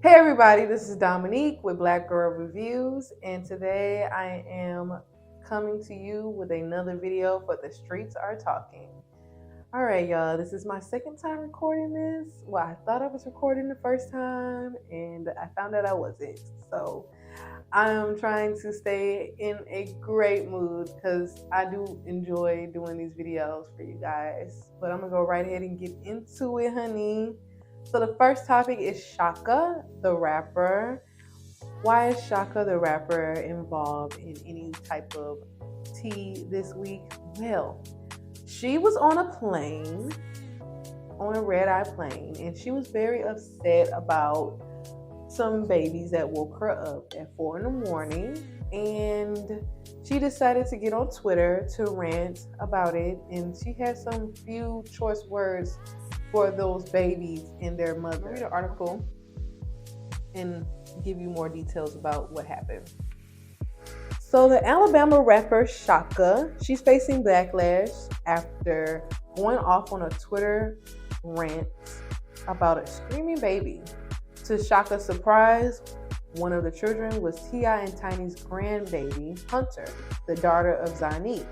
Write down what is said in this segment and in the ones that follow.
Hey everybody, this is Dominique with Black Girl Reviews, and today I am coming to you with another video for The Streets Are Talking. All right, y'all, this is my second time recording this. Well, I thought I was recording the first time, and I found out I wasn't. So I'm trying to stay in a great mood because I do enjoy doing these videos for you guys. But I'm gonna go right ahead and get into it, honey. So the first topic is Chaka, the rapper. Why is Chaka, the rapper, involved in any type of tea this week? Well, she was on a plane, on a red eye plane, and she was very upset about some babies that woke her up at 4 in the morning. And she decided to get on Twitter to rant about it. And she had some few choice words for those babies and their mother. Read the article and give you more details about what happened. So the Alabama rapper Chaka, she's facing backlash after going off on a Twitter rant about a screaming baby. To Chaka's surprise, one of the children was T.I. and Tiny's grandbaby, Hunter, the daughter of Zanique.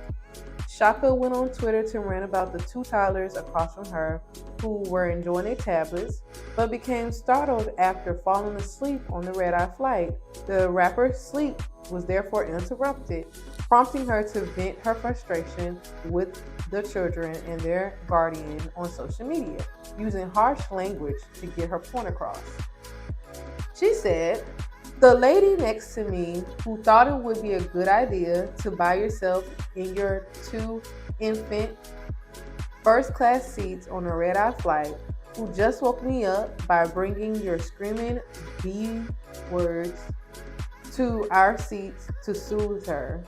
Chaka went on Twitter to rant about the two toddlers across from her who were enjoying their tablets, but became startled after falling asleep on the red-eye flight. The rapper's sleep was therefore interrupted, prompting her to vent her frustration with the children and their guardian on social media, using harsh language to get her point across. She said, "The lady next to me who thought it would be a good idea to buy yourself in your two infant first class seats on a red eye flight, who just woke me up by bringing your screaming B words to our seats to soothe her,"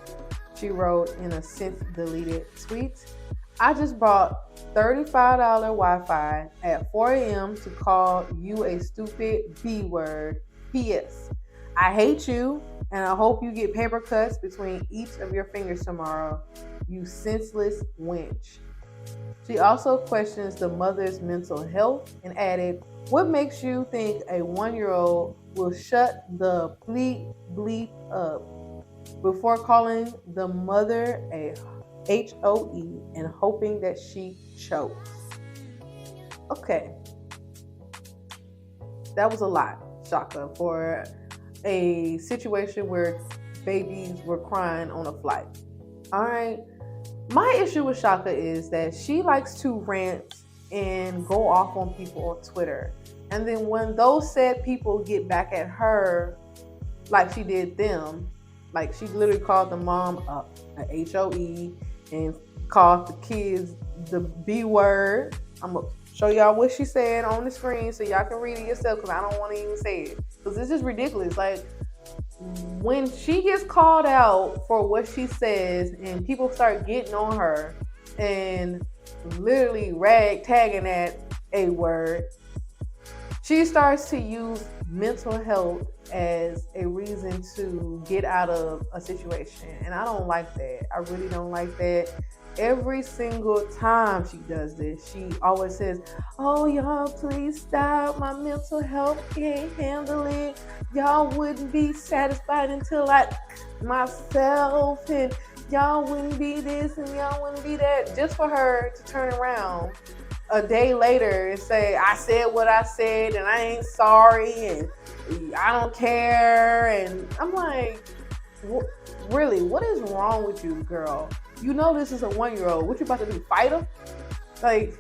she wrote in a since deleted tweet. "I just bought $35 Wi-Fi at 4 a.m. to call you a stupid B word. P.S. I hate you, and I hope you get paper cuts between each of your fingers tomorrow, you senseless wench." She also questions the mother's mental health and added, "What makes you think a 1-year-old will shut the bleep up?" before calling the mother a HOE and hoping that she chokes. Okay, that was a lot, Chaka, for a situation where babies were crying on a flight. All right. My issue with Chaka is that she likes to rant and go off on people on Twitter. And then when those said people get back at her like she did them, like she literally called the mom a HOE and called the kids the B word. I'm going to show y'all what she said on the screen so y'all can read it yourself because I don't want to even say it. Because this is ridiculous. Like, when she gets called out for what she says and people start getting on her and literally tagging that A word, she starts to use mental health as a reason to get out of a situation. And I don't like that. I really don't like that. Every single time she does this, she always says, "Oh, y'all, please stop. My mental health can't handle it. Y'all wouldn't be satisfied until I myself, and y'all wouldn't be this and y'all wouldn't be that," just for her to turn around a day later and say, "I said what I said and I ain't sorry and I don't care." And I'm like, really, what is wrong with you, girl? You know this is a 1-year-old. What you about to do, fight her? Like,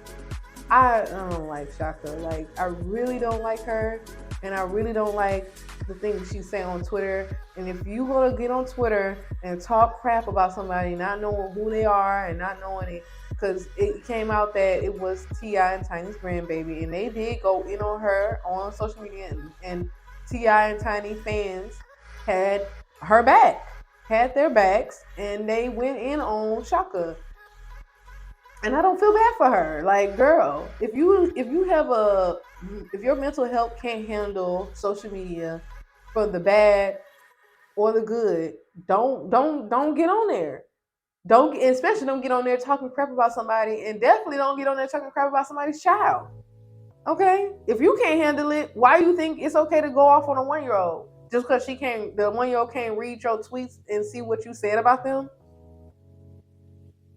I don't like Chaka. Like, I really don't like her, and I really don't like the things she say on Twitter. And if you gonna get on Twitter and talk crap about somebody, not knowing who they are and not knowing it, because it came out that it was T.I. and Tiny's grandbaby, and they did go in on her on social media, and T.I. and Tiny fans had her back, had their backs, and they went in on Chaka. And I don't feel bad for her. Like, girl, if your mental health can't handle social media for the bad or the good, don't get on there. Especially don't get on there talking crap about somebody, and definitely don't get on there talking crap about somebody's child. Okay? If you can't handle it, why you think it's okay to go off on a 1-year-old? Just because the 1-year-old can't read your tweets and see what you said about them?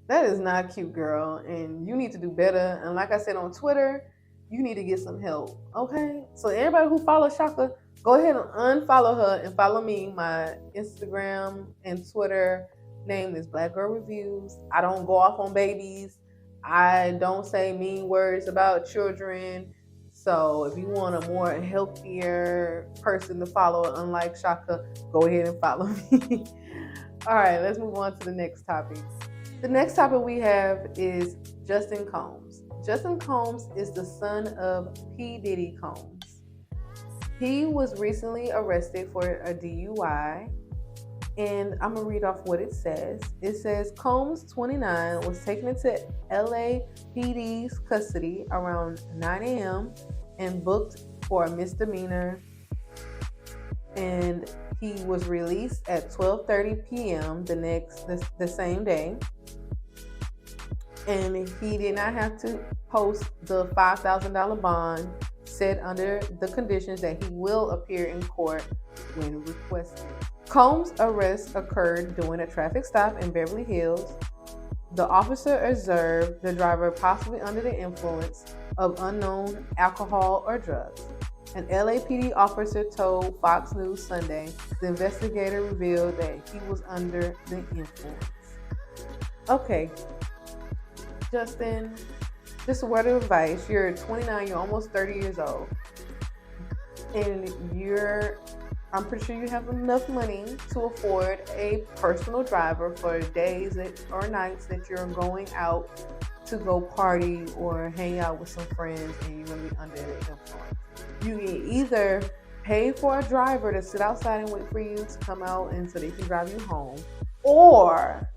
That is not cute, girl. And you need to do better. And like I said on Twitter, you need to get some help. Okay? So everybody who follows Shaka, go ahead and unfollow her and follow me. My Instagram and Twitter name is Black Girl Reviews. I don't go off on babies. I don't say mean words about children. So if you want a more healthier person to follow, unlike Shaka, go ahead and follow me. All right, let's move on to the next topic. The next topic we have is Justin Combs. Justin Combs is the son of P. Diddy Combs. He was recently arrested for a DUI, and I'm going to read off what it says. It says Combs, 29, was taken into LAPD's custody around 9 a.m. and booked for a misdemeanor, and he was released at 12:30 p.m. the same day. And he did not have to post the $5,000 bond set under the conditions that he will appear in court when requested. Combs' arrest occurred during a traffic stop in Beverly Hills. The officer observed the driver possibly under the influence of unknown alcohol or drugs. An LAPD officer told Fox News Sunday the investigator revealed that he was under the influence. Okay, Justin, just a word of advice. You're 29, you're almost 30 years old. And I'm pretty sure you have enough money to afford a personal driver for days or nights that you're going out to go party or hang out with some friends and you're going to be under the influence. You can either pay for a driver to sit outside and wait for you to come out and so they can drive you home, or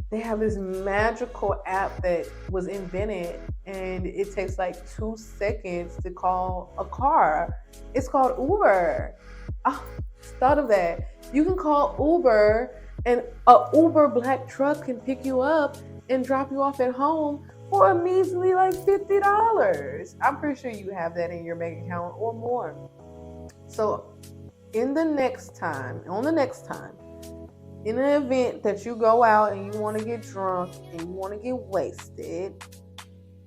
they have this magical app that was invented and it takes like 2 seconds to call a car. It's called Uber. Oh, thought of that. You can call Uber and a Uber black truck can pick you up and drop you off at home for a measly like $50. I'm pretty sure you have that in your bank account or more. So on the next time, in an event that you go out and you want to get drunk and you want to get wasted,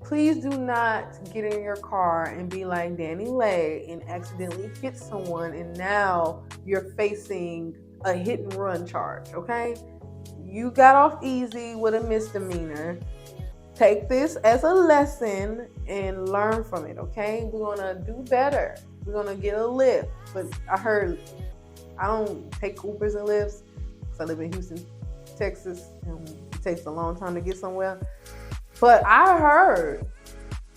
please do not get in your car and be like Danny Lay and accidentally hit someone and now you're facing a hit and run charge, okay? You got off easy with a misdemeanor. Take this as a lesson and learn from it, okay? We're going to do better. We're going to get a Lyft. But I don't take Ubers and Lyfts. I live in Houston, Texas, and it takes a long time to get somewhere. But I heard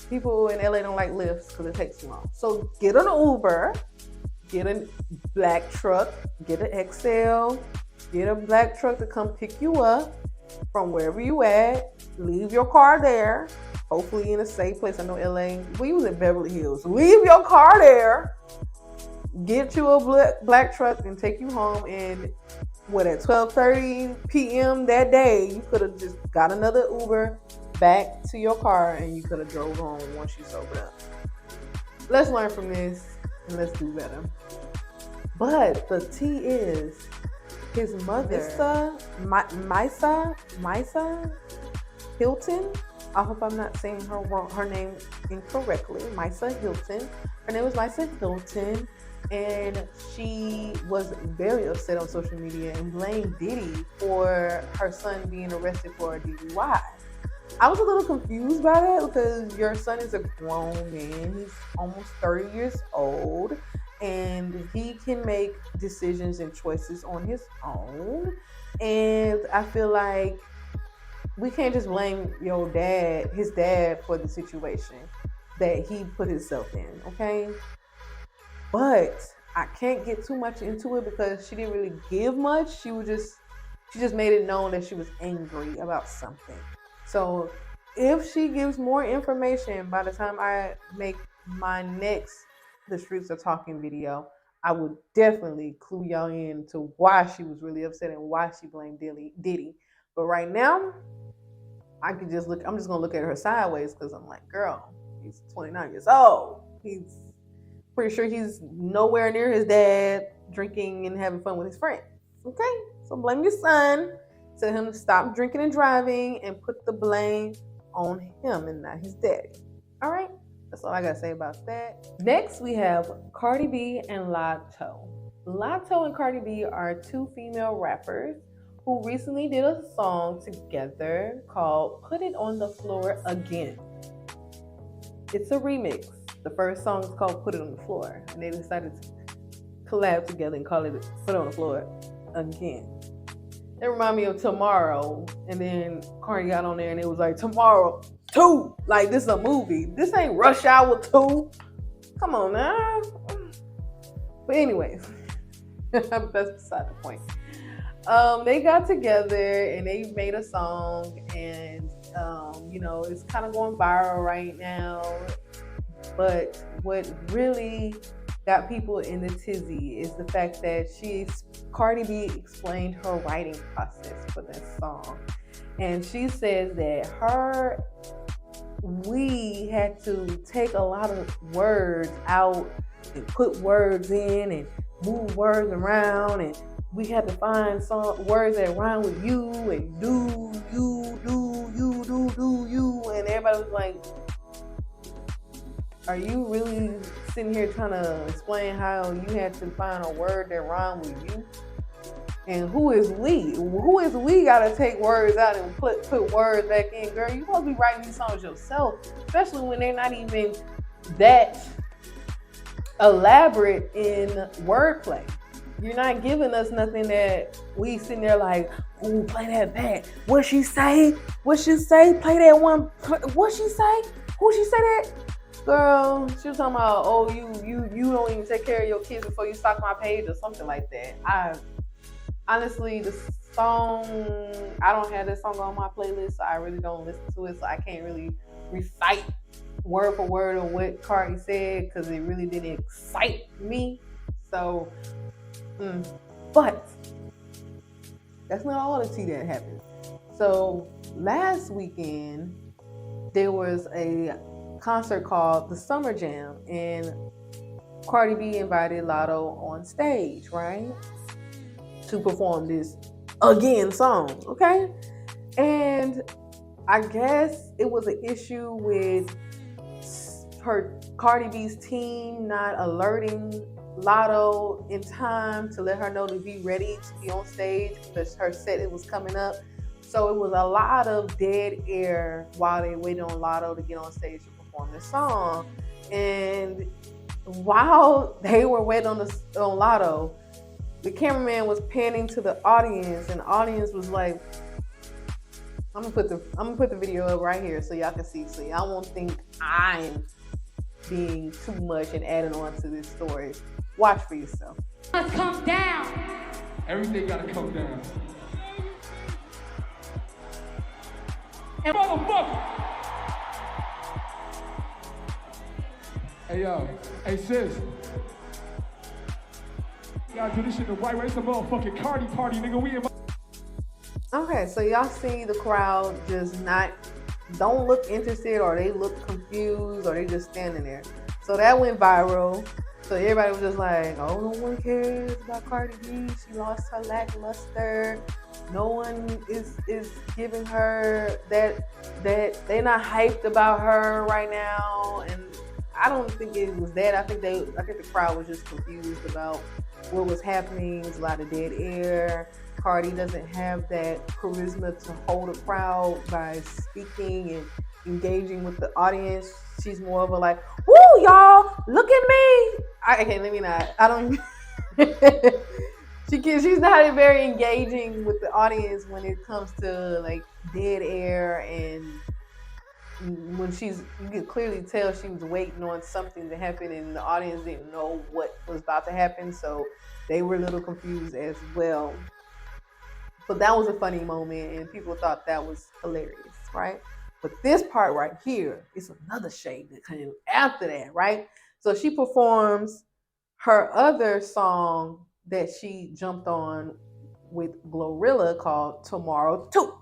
people in LA don't like Lyfts because it takes too long. So get an Uber, get a black truck, get an XL, get a black truck to come pick you up from wherever you at. Leave your car there, hopefully in a safe place. I know LA, we was in Beverly Hills. Leave your car there, get you a black truck and take you home. And at 12:30 p.m. that day, you could have just got another Uber back to your car and you could have drove home once you sobered up. Let's learn from this and let's do better. But the tea is his mother, Misa Hilton. I hope I'm not saying her name incorrectly. Misa Hilton. Her name was Misa Hilton. And she was very upset on social media and blamed Diddy for her son being arrested for a DUI. I was a little confused by that because your son is a grown man. He's almost 30 years old and he can make decisions and choices on his own. And I feel like we can't just blame his dad for the situation that he put himself in, okay? But I can't get too much into it because she didn't really give much. She just made it known that she was angry about something. So if she gives more information by the time I make my next The Streets Are Talking video, I would definitely clue y'all in to why she was really upset and why she blamed Diddy. But right now, I'm just gonna look at her sideways because I'm like, girl, He's 29 years old. He's pretty sure he's nowhere near his dad, drinking and having fun with his friends. Okay? So blame your son. Tell him to stop drinking and driving and put the blame on him and not his daddy. All right? That's all I gotta say about that. Next, we have Cardi B and Latto. Latto and Cardi B are two female rappers who recently did a song together called Put It on the Floor Again. It's a remix. The first song is called Put It on the Floor, and they decided to collab together and call it Put It on the Floor Again. It reminded me of Tomorrow, and then Cardi got on there and it was like, Tomorrow 2. Like, this is a movie. This ain't Rush Hour 2. Come on now. But anyways, that's beside the point. They got together and they made a song, and it's kind of going viral right now. But what really got people in the tizzy is the fact that Cardi B explained her writing process for this song. And she says that we had to take a lot of words out and put words in and move words around, and we had to find some words that rhyme with you and do, and everybody was like, are you really sitting here trying to explain how you had to find a word that rhymed with you? And who is we? Who is we gotta take words out and put words back in? Girl, you supposed to be writing these songs yourself, especially when they're not even that elaborate in wordplay. You're not giving us nothing that we sitting there like, ooh, play that back. What she say? What she say? Play that one. What she say? Who she say that? Girl, she was talking about, oh, you don't even take care of your kids before you stalk my page or something like that. Honestly, the song, I don't have this song on my playlist, so I really don't listen to it, so I can't really recite word for word on what Cardi said because it really didn't excite me. So, but that's not all the tea that happened. So last weekend, there was a concert called the Summer Jam, and Cardi B invited Latto on stage, right, to perform this again song, okay? And I guess it was an issue with Cardi B's team not alerting Latto in time to let her know to be ready to be on stage because her set was coming up. So it was a lot of dead air while they waited on Latto to get on stage to perform this song. And while they were waiting on Latto, the cameraman was panning to the audience, and the audience was like, I'm gonna put the video up right here so y'all can see, so y'all won't think I'm being too much and adding on to this story. Watch for yourself. Must come down. Everything gotta come down. And motherfucker. Hey yo, hey sis. You gotta do this shit the right way. It's a motherfucking Cardi party, nigga. We in. Okay, so y'all see the crowd just don't look interested, or they look confused, or they just standing there. So that went viral. So everybody was just like, oh, no one cares about Cardi B. She lost her lackluster. No one is giving her that they're not hyped about her right now. And I don't think it was that. I think the crowd was just confused about what was happening. There's a lot of dead air. Cardi doesn't have that charisma to hold a crowd by speaking and engaging with the audience. She's more of a like, woo, y'all, look at me. Okay, let me not. I don't. She's not very engaging with the audience when it comes to like dead air, and when you could clearly tell she was waiting on something to happen, and the audience didn't know what was about to happen, so they were a little confused as well. But that was a funny moment, and people thought that was hilarious, right? But this part right here is another shade that came after that, right? So she performs her other song that she jumped on with Glorilla called Tomorrow 2,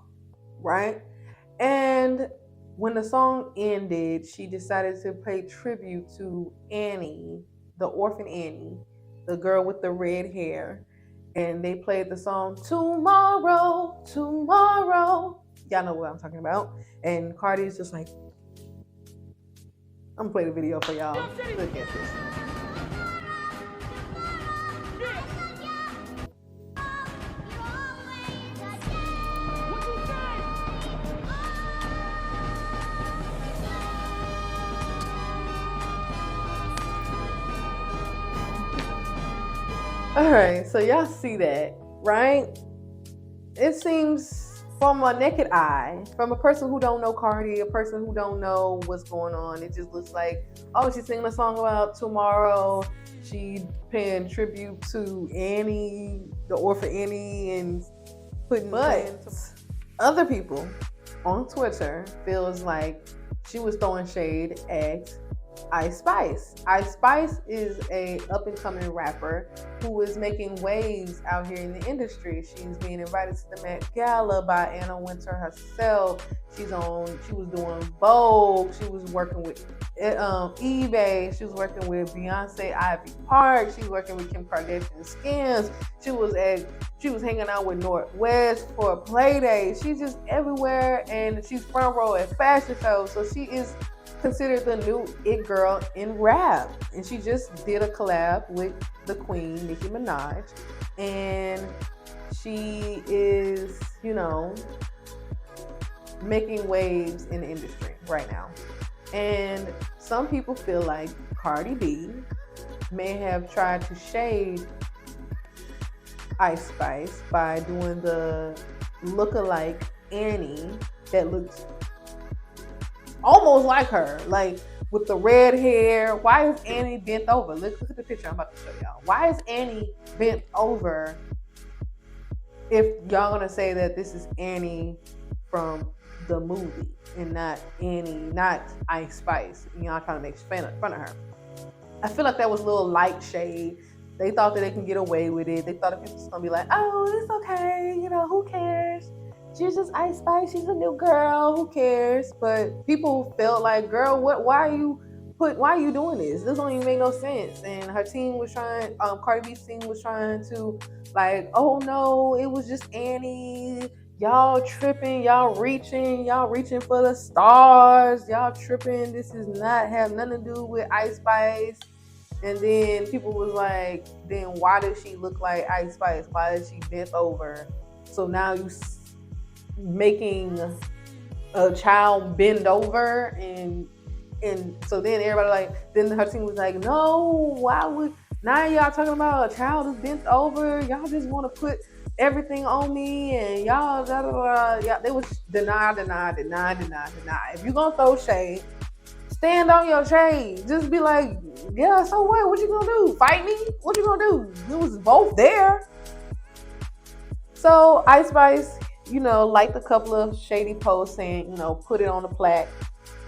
right? And When the song ended, she decided to pay tribute to Annie, the orphan Annie, the girl with the red hair. And they played the song Tomorrow, Tomorrow. Y'all know what I'm talking about. And Cardi's just like, I'm gonna play the video for y'all. Look at this. All right, so y'all see that, right? It seems from a naked eye, from a person who don't know Cardi, a person who don't know what's going on, it just looks like, oh, she's singing a song about tomorrow. She paying tribute to Annie, the orphan Annie, and putting. But other people on Twitter feels like she was throwing shade at Ice Spice. Ice Spice is a up and coming rapper who is making waves out here in the industry. She's being invited to the Met Gala by Anna Wintour herself. She was doing Vogue. She was working with eBay. She was working with Beyonce Ivy Park. She was working with Kim Kardashian Skims. She was hanging out with Northwest for a play day. She's just everywhere, and she's front row at fashion shows. So she is considered the new it girl in rap, and she just did a collab with the queen Nicki Minaj, and she is, making waves in the industry right now. And some people feel like Cardi B may have tried to shade Ice Spice by doing the look-alike Annie that looks almost like her, like with the red hair. Why is Annie bent over? Look at the picture I'm about to show y'all. Why is Annie bent over if y'all gonna say that this is Annie from the movie and not Ice Spice? Y'all trying to make fun of her. I feel like that was a little light shade. They thought that they can get away with it. They thought that people was gonna be like, oh, it's okay, who cares? She's just Ice Spice. She's a new girl. Who cares? But people felt like, girl, why are you doing this? This don't even make no sense. And her team was trying, Cardi B's team was trying to, like, oh no, it was just Annie. Y'all tripping, y'all reaching for the stars. Y'all tripping. This is not have nothing to do with Ice Spice. And then people was like, then why does she look like Ice Spice? Why is she bent over? So now you making a child bend over, and so then everybody then her team was like, no, why would now y'all talking about a child is bent over? Y'all just want to put everything on me, and y'all blah, blah, blah. Yeah, they was deny. If you gonna throw shade, stand on your shade. Just be like, yeah, so what you gonna do? Fight me? What you gonna do? It was both there. So Ice Spice, liked a couple of shady posts saying, put it on the plaque.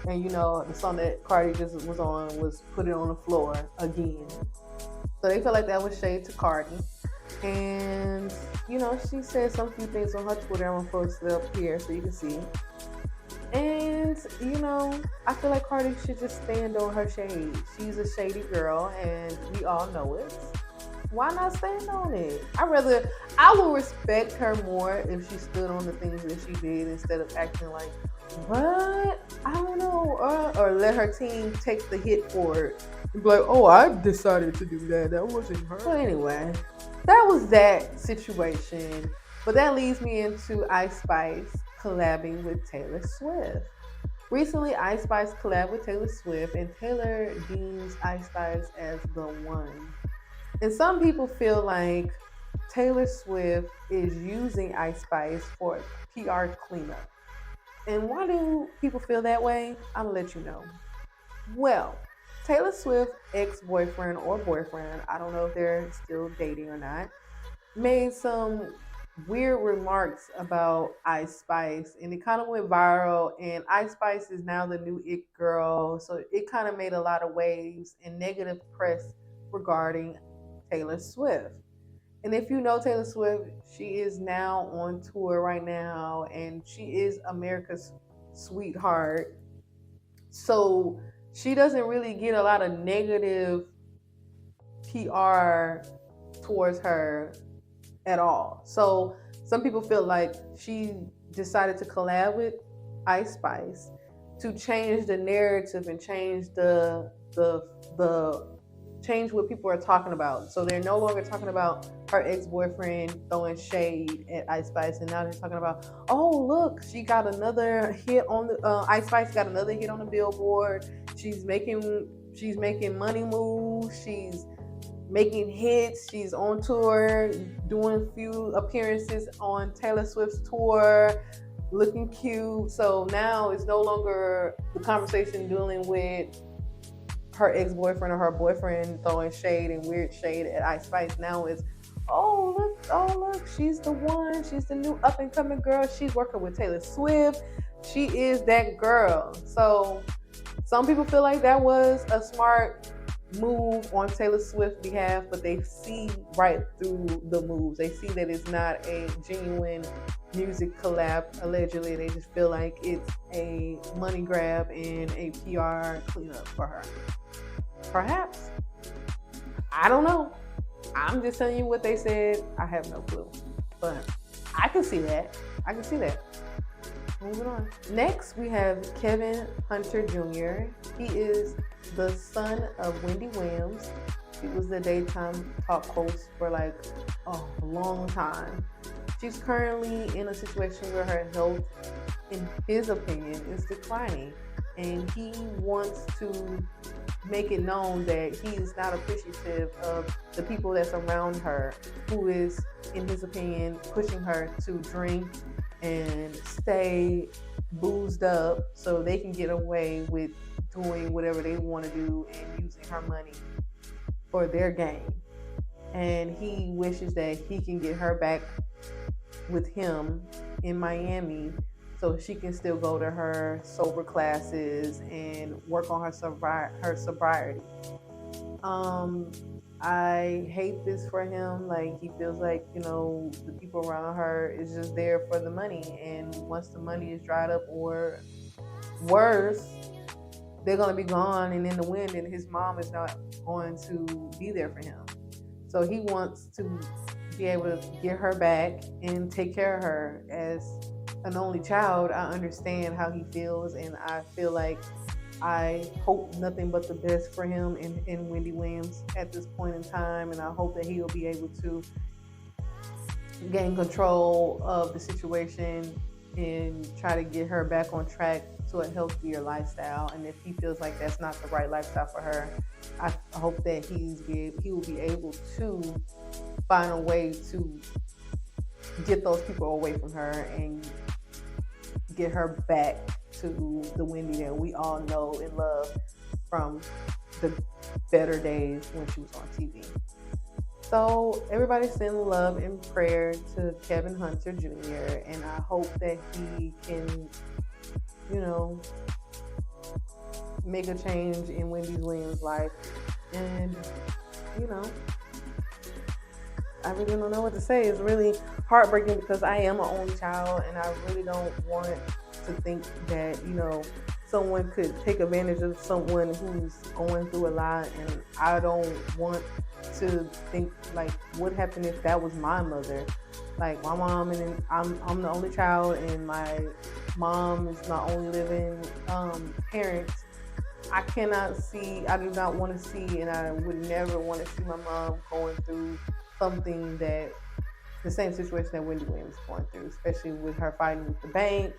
And, the song that Cardi just was on was Put It on the Floor again. So they felt like that was shade to Cardi. And, she said some few things on her Twitter. I'm going to post it up here so you can see. And, I feel like Cardi should just stand on her shade. She's a shady girl, and we all know it. Why not stand on it? I would respect her more if she stood on the things that she did instead of acting like, what? I don't know. Or let her team take the hit for it. And be like, oh, I decided to do that. That wasn't her. But anyway, that was that situation. But that leads me into Ice Spice collabing with Taylor Swift. Recently, Ice Spice collabed with Taylor Swift, and Taylor deems Ice Spice as the one. And some people feel like Taylor Swift is using Ice Spice for PR cleanup. And why do people feel that way? I'm gonna let you know. Well, Taylor Swift's ex-boyfriend or boyfriend, I don't know if they're still dating or not, made some weird remarks about Ice Spice, and it kind of went viral, and Ice Spice is now the new it girl. So it kind of made a lot of waves and negative press regarding Taylor Swift. And if you know Taylor Swift, she is now on tour right now, and she is America's sweetheart. So she doesn't really get a lot of negative PR towards her at all. So some people feel like she decided to collab with Ice Spice to change the narrative and change the change what people are talking about. So they're no longer talking about her ex-boyfriend throwing shade at Ice Spice, and now they're talking about, oh look, she got another hit on the Ice Spice got another hit on the Billboard. She's making money moves. She's making hits. She's on tour, doing few appearances on Taylor Swift's tour, looking cute. So now it's no longer the conversation dealing with her ex-boyfriend or her boyfriend throwing shade and weird shade at Ice Spice. Now it's, oh look, she's the one. She's the new up and coming girl. She's working with Taylor Swift. She is that girl. So some people feel like that was a smart move on Taylor Swift's behalf, but they see right through the moves. They see that it's not a genuine music collab, allegedly. They just feel like it's a money grab and a PR cleanup for her. Perhaps. I don't know. I'm just telling you what they said. I have no clue. But I can see that. Moving on. Next, we have Kevin Hunter Jr. He is the son of Wendy Williams. He was the daytime talk host for like a long time. She's currently in a situation where her health, in his opinion, is declining. And he wants to make it known that he is not appreciative of the people that's around her, who is, in his opinion, pushing her to drink and stay boozed up so they can get away with doing whatever they want to do and using her money for their gain. And he wishes that he can get her back with him in Miami so she can still go to her sober classes and work on her sobriety. I hate this for him. Like, he feels like, the people around her is just there for the money, and once the money is dried up, or worse, they're going to be gone and in the wind, and his mom is not going to be there for him. So he wants to be able to get her back and take care of her. As an only child, I understand how he feels, and I feel like I hope nothing but the best for him and Wendy Williams at this point in time, and I hope that he will be able to gain control of the situation and try to get her back on track to a healthier lifestyle. And if he feels like that's not the right lifestyle for her, I hope that he will be able to find a way to get those people away from her and get her back to the Wendy that we all know and love from the better days when she was on TV. So everybody send love and prayer to Kevin Hunter Jr. and I hope that he can, make a change in Wendy Williams' life. And, I really don't know what to say. It's really heartbreaking because I am an only child, and I really don't want to think that, someone could take advantage of someone who's going through a lot. And I don't want to think, like, what happened if that was my mother? Like, my mom, and I'm the only child, and my mom is my only living parent. I do not want to see, and I would never want to see my mom going through something that the same situation that Wendy Williams is going through, especially with her fighting with the bank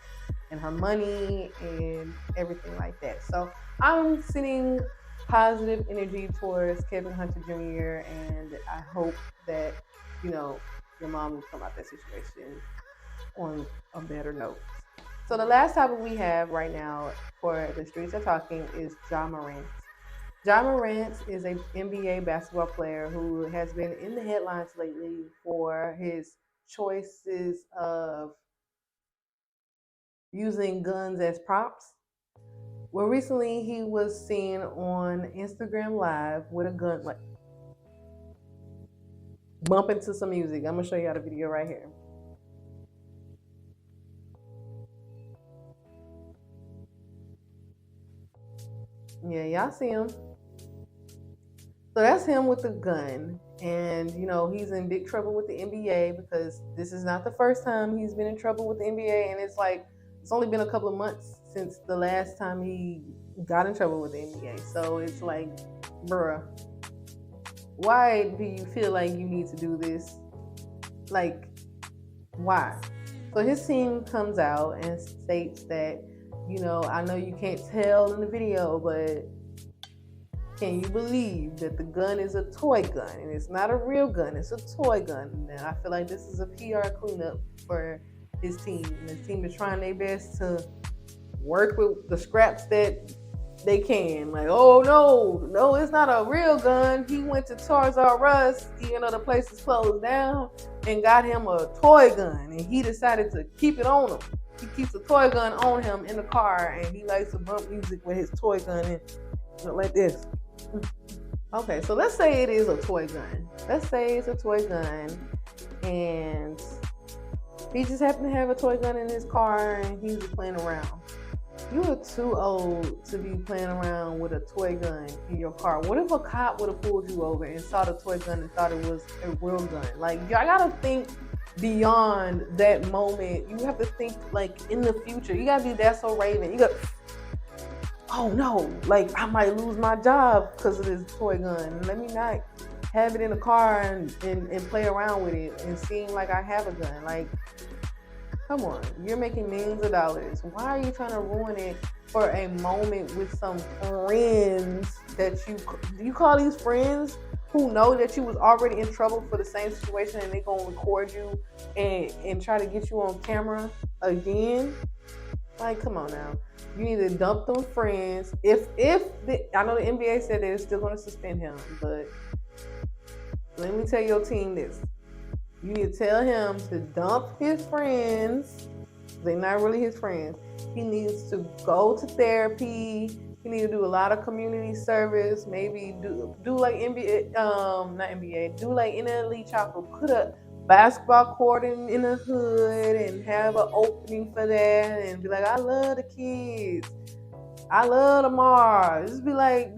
and her money and everything like that. So I'm sending positive energy towards Kevin Hunter Jr. and I hope that, your mom will come out that situation on a better note. So the last topic we have right now for the Streets Are Talking is Ja Morant. Ja Morant is an NBA basketball player who has been in the headlines lately for his choices of using guns as props. Well, recently he was seen on Instagram Live with a gun, like bumping to some music. I'm gonna show you the video right here. Yeah, y'all see him. So that's him with the gun. And, he's in big trouble with the NBA because this is not the first time he's been in trouble with the NBA. And it's only been a couple of months since the last time he got in trouble with the NBA. So it's like, bruh, why do you feel like you need to do this? Like, why? So his team comes out and states that, I know you can't tell in the video, but can you believe that the gun is a toy gun and it's not a real gun? It's a toy gun. And I feel like this is a PR cleanup for his team. And his team is trying their best to work with the scraps that they can. Like, oh no, it's not a real gun. He went to Toys R Us, even though the place is closed down, and got him a toy gun. And he decided to keep it on him. He keeps a toy gun on him in the car, and he likes to bump music with his toy gun and like this. Okay, so let's say it is a toy gun. Let's say it's a toy gun, and he just happened to have a toy gun in his car, and he was playing around. You are too old to be playing around with a toy gun in your car. What if a cop would have pulled you over and saw the toy gun and thought it was a real gun? Like, I gotta think beyond that moment. You have to think like in the future. You gotta be that so Raven. You got, oh no, like I might lose my job because of this toy gun. Let me not have it in the car and play around with it and seem like I have a gun. Like, come on, you're making millions of dollars. Why are you trying to ruin it for a moment with some friends that you call these friends who know that you was already in trouble for the same situation and they gonna record you and try to get you on camera again? Like, come on now. You need to dump them friends. I know the NBA said they're still going to suspend him, but let me tell your team this. You need to tell him to dump his friends. They're not really his friends. He needs to go to therapy. He needs to do a lot of community service. Maybe do like NBA, not NBA. Do like NLE Chopper. Put a basketball court in the hood and have an opening for that and be like, I love the kids. I love the Mars. Just be like,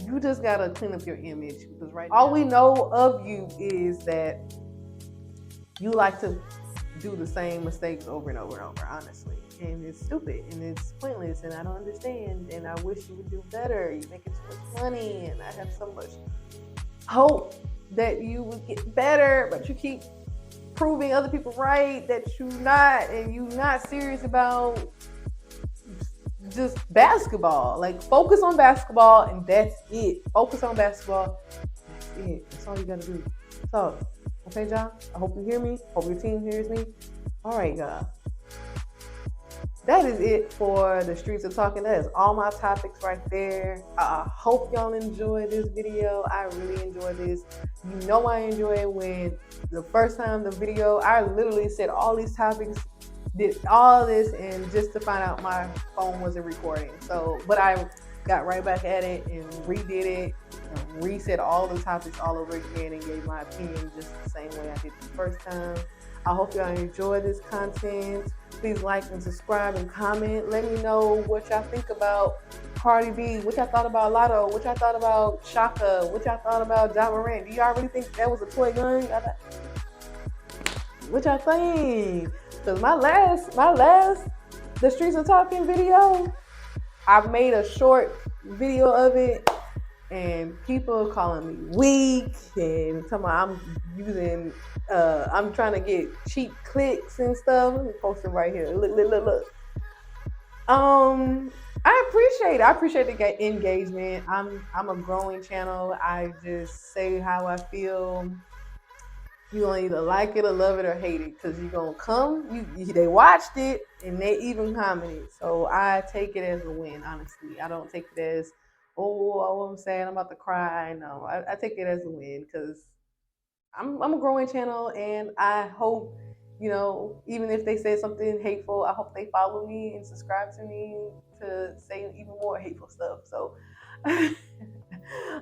you just gotta clean up your image because right now, all we know of you is that you like to do the same mistakes over and over and over, honestly. And it's stupid and it's pointless and I don't understand and I wish you would do better. You're making too much money and I have so much hope that you would get better, but you keep proving other people right that you're not serious about just basketball. Like, focus on basketball and that's it. Focus on basketball. That's it. That's all you gotta do. So, okay, y'all? I hope you hear me. Hope your team hears me. All right, y'all. That is it for the Streets of Talking. That is all my topics right there. I hope y'all enjoy this video. I really enjoy this. You know I enjoy it when the first time the video, I literally said all these topics, did all this, and just to find out my phone wasn't recording. So, but I got right back at it and redid it, and reset all the topics all over again and gave my opinion just the same way I did the first time. I hope y'all enjoy this content. Please like and subscribe and comment. Let me know what y'all think about Cardi B, what y'all thought about Lotto, what y'all thought about Chika, what y'all thought about Ja Morant. Do y'all really think that was a toy gun? What y'all think? Because my last The Streets of Talking video, I made a short video of it and people calling me weak and talking about I'm trying to get cheap clicks and stuff. Let me post it right here. Look. I appreciate the engagement. I'm a growing channel. I just say how I feel. You gonna either like it or love it or hate it, because you gonna come. They watched it and they even commented. So I take it as a win. Honestly, I don't take it as I'm sad, I'm about to cry. No, I take it as a win because I'm a growing channel, and I hope, even if they say something hateful, I hope they follow me and subscribe to me to say even more hateful stuff. So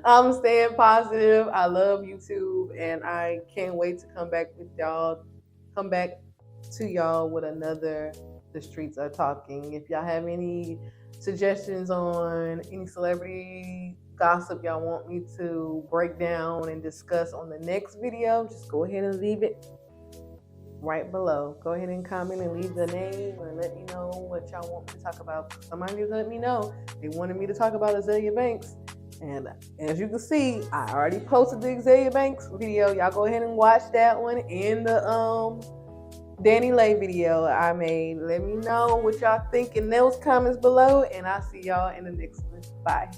I'm staying positive. I love YouTube, and I can't wait to come back to y'all with another The Streets Are Talking. If y'all have any suggestions on any celebrity gossip y'all want me to break down and discuss on the next video, just go ahead and leave it right below. Go ahead and comment and leave the name and let me know what y'all want me to talk about. Somebody let me know they wanted me to talk about Azalea Banks. And as you can see, I already posted the Azalea Banks video. Y'all go ahead and watch that one and the Danny Lay video I made. Let me know what y'all think in those comments below, and I'll see y'all in the next one. Bye.